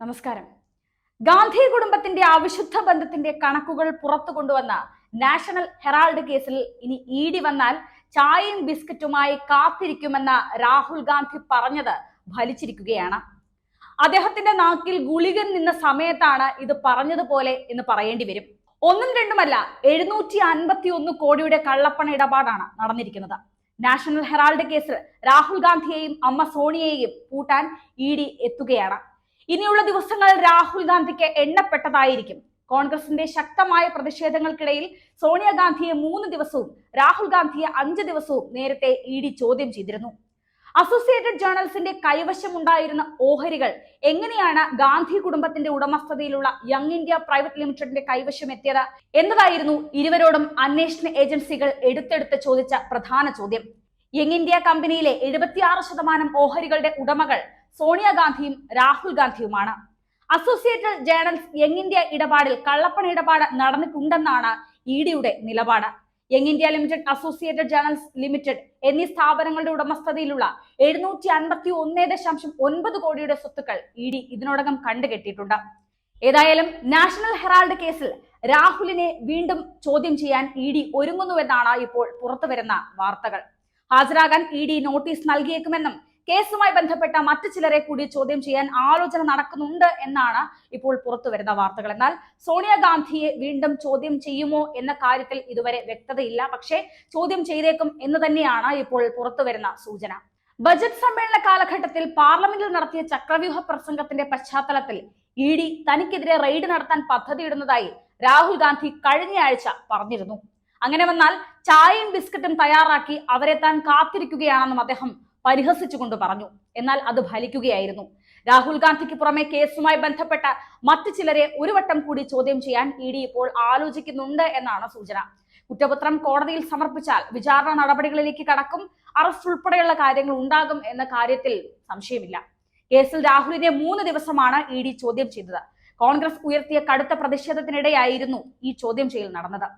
നമസ്കാരം. ഗാന്ധി കുടുംബത്തിന്റെ അവിശുദ്ധ ബന്ധത്തിന്റെ കണക്കുകൾ പുറത്തു കൊണ്ടുവന്ന നാഷണൽ ഹെറാൾഡ് കേസിൽ ഇനി ഇഡി വന്നാൽ ചായയും ബിസ്ക്കറ്റുമായി കാത്തിരിക്കുമെന്ന രാഹുൽ ഗാന്ധി പറഞ്ഞത് ഫലിച്ചിരിക്കുകയാണ്. അദ്ദേഹത്തിന്റെ നാക്കിൽ ഗുളികൻ നിന്ന സമയത്താണ് ഇത് പറഞ്ഞതുപോലെ എന്ന് പറയേണ്ടി വരും. ഒന്നും രണ്ടുമല്ല, 751 കോടിയുടെ കള്ളപ്പണ ഇടപാടാണ് നടന്നിരിക്കുന്നത്. നാഷണൽ ഹെറാൾഡ് കേസിൽ രാഹുൽ ഗാന്ധിയെയും അമ്മ സോണിയയെയും പൂട്ടാൻ ഇഡി എത്തുകയാണ്. ഇനിയുള്ള ദിവസങ്ങൾ രാഹുൽ ഗാന്ധിക്ക് എണ്ണപ്പെട്ടതായിരിക്കും. കോൺഗ്രസിന്റെ ശക്തമായ പ്രതിഷേധങ്ങൾക്കിടയിൽ സോണിയാഗാന്ധിയെ 3 ദിവസവും രാഹുൽ ഗാന്ധിയെ 5 ദിവസവും നേരത്തെ ഇഡി ചോദ്യം ചെയ്തിരുന്നു. അസോസിയേറ്റഡ് ജേർണൽസിന്റെ കൈവശമുണ്ടായിരുന്ന ഓഹരികൾ എങ്ങനെയാണ് ഗാന്ധി കുടുംബത്തിന്റെ ഉടമസ്ഥതയിലുള്ള യങ് ഇന്ത്യ പ്രൈവറ്റ് ലിമിറ്റഡിന്റെ കൈവശം എത്തിയത് എന്നതായിരുന്നു ഇരുവരോടും അന്വേഷണ ഏജൻസികൾ എടുത്തെടുത്ത് ചോദിച്ച പ്രധാന ചോദ്യം. യങ് ഇന്ത്യ കമ്പനിയിലെ 76% ഓഹരികളുടെ ഉടമകൾ സോണിയാഗാന്ധിയും രാഹുൽ ഗാന്ധിയുമാണ്. അസോസിയേറ്റഡ് ജേർണൽസ് യങ് ഇന്ത്യ ഇടപാടിൽ കള്ളപ്പണ ഇടപാട് നടന്നിട്ടുണ്ടെന്നാണ് ഇഡിയുടെ നിലപാട്. Young India limited, associated journals limited എന്നീ സ്ഥാപനങ്ങളുടെ ഉടമസ്ഥതയിലുള്ള 751.9 കോടിയുടെ സ്വത്തുക്കൾ ഇഡി ഇതിനോടകം കണ്ടുകെട്ടിയിട്ടുണ്ട്. ഏതായാലും നാഷണൽ ഹെറാൾഡ് കേസിൽ രാഹുലിനെ വീണ്ടും ചോദ്യം ചെയ്യാൻ ഇഡി ഒരുങ്ങുന്നുവെന്നാണ് ഇപ്പോൾ പുറത്തുവരുന്ന വാർത്തകൾ. ഹാജരാകാൻ ഇഡി നോട്ടീസ് നൽകിയേക്കുമെന്നും കേസുമായി ബന്ധപ്പെട്ട മറ്റു ചിലരെ കൂടി ചോദ്യം ചെയ്യാൻ ആലോചന നടക്കുന്നുണ്ട് എന്നാണ് ഇപ്പോൾ പുറത്തുവരുന്ന വാർത്തകൾ. എന്നാൽ സോണിയാഗാന്ധിയെ വീണ്ടും ചോദ്യം ചെയ്യുമോ എന്ന കാര്യത്തിൽ ഇതുവരെ വ്യക്തതയില്ല. പക്ഷേ ചോദ്യം ചെയ്തേക്കും എന്ന് തന്നെയാണ് ഇപ്പോൾ പുറത്തുവരുന്ന സൂചന. ബജറ്റ് സമ്മേളന കാലഘട്ടത്തിൽ പാർലമെന്റിൽ നടത്തിയ ചക്രവ്യൂഹ പ്രസംഗത്തിന്റെ പശ്ചാത്തലത്തിൽ ഇഡി തനിക്കെതിരെ റെയ്ഡ് നടത്താൻ പദ്ധതിയിടുന്നതായി രാഹുൽ ഗാന്ധി കഴിഞ്ഞയാഴ്ച പറഞ്ഞിരുന്നു. അങ്ങനെ വന്നാൽ ചായയും ബിസ്ക്കറ്റും തയ്യാറാക്കി അവരെ താൻ കാത്തിരിക്കുകയാണെന്നും അദ്ദേഹം പരിഹസിച്ചുകൊണ്ട് പറഞ്ഞു. എന്നാൽ അത് ഫലിക്കുകയായിരുന്നു. രാഹുൽ ഗാന്ധിക്ക് പുറമെ കേസുമായി ബന്ധപ്പെട്ട മറ്റു ചിലരെ ഒരു വട്ടം കൂടി ചോദ്യം ചെയ്യാൻ ഇഡി ഇപ്പോൾ ആലോചിക്കുന്നുണ്ട് എന്നാണ് സൂചന. കുറ്റപത്രം കോടതിയിൽ സമർപ്പിച്ചാൽ വിചാരണ നടപടികളിലേക്ക് കടക്കും. അറസ്റ്റ് ഉൾപ്പെടെയുള്ള കാര്യങ്ങൾ ഉണ്ടാകും എന്ന കാര്യത്തിൽ സംശയമില്ല. കേസിൽ രാഹുലിനെ 3 ദിവസമാണ് ഇഡി ചോദ്യം ചെയ്തത്. കോൺഗ്രസ് ഉയർത്തിയ കടുത്ത പ്രതിഷേധത്തിനിടെയായിരുന്നു ഈ ചോദ്യം ചെയ്യൽ നടന്നത്.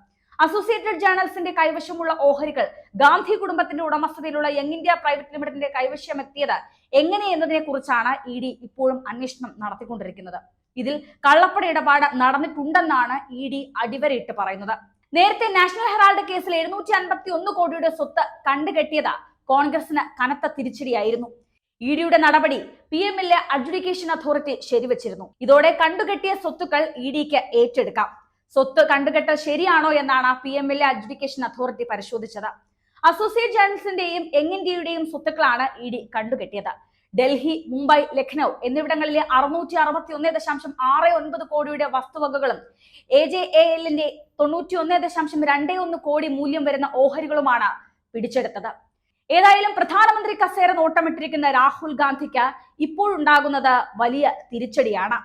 അസോസിയേറ്റഡ് ജേർണൽസിന്റെ കൈവശമുള്ള ഓഹരികൾ ഗാന്ധി കുടുംബത്തിന്റെ ഉടമസ്ഥതയിലുള്ള യങ് ഇന്ത്യ പ്രൈവറ്റ് ലിമിറ്റഡിന്റെ കൈവശം എത്തിയത് എങ്ങനെ എന്നതിനെ കുറിച്ചാണ് ഇഡി ഇപ്പോഴും അന്വേഷണം നടത്തിക്കൊണ്ടിരിക്കുന്നത്. ഇതിൽ കള്ളപ്പണ ഇടപാട് നടന്നിട്ടുണ്ടെന്നാണ് ഇഡി അടിവരയിട്ട് പറയുന്നത്. നേരത്തെ നാഷണൽ ഹെറാൾഡ് കേസിൽ 751 കോടിയുടെ സ്വത്ത് കണ്ടുകെട്ടിയത് കോൺഗ്രസിന് കനത്ത തിരിച്ചടിയായിരുന്നു. ഇഡിയുടെ നടപടി PMLA അഡ്ജുഡിക്കേഷൻ അതോറിറ്റി ശരിവച്ചിരുന്നു. ഇതോടെ കണ്ടുകെട്ടിയ സ്വത്തുക്കൾ ഇഡിക്ക് ഏറ്റെടുക്കാം. സ്വത്ത് കണ്ടുകെട്ടൽ ശരിയാണോ എന്നാണ് PMLA അഡ്ജുഡിക്കേഷൻ അതോറിറ്റി പരിശോധിച്ചത്. അസോസിയേറ്റ് ജേർണൽസിന്റെയും യങ് ഇന്ത്യയുടെയും സ്വത്തുക്കളാണ് ഇഡി കണ്ടുകെട്ടിയത്. ഡൽഹി, മുംബൈ, ലക്നൌ എന്നിവിടങ്ങളിലെ 661.69 കോടിയുടെ വസ്തുവകകളും AJALന്റെ 91.21 കോടി മൂല്യം വരുന്ന ഓഹരികളുമാണ് പിടിച്ചെടുത്തത്. ഏതായാലും പ്രധാനമന്ത്രി കസേര നോട്ടമിട്ടിരിക്കുന്ന രാഹുൽ ഗാന്ധിക്ക് ഇപ്പോഴുണ്ടാകുന്നത് വലിയ തിരിച്ചടിയാണ്.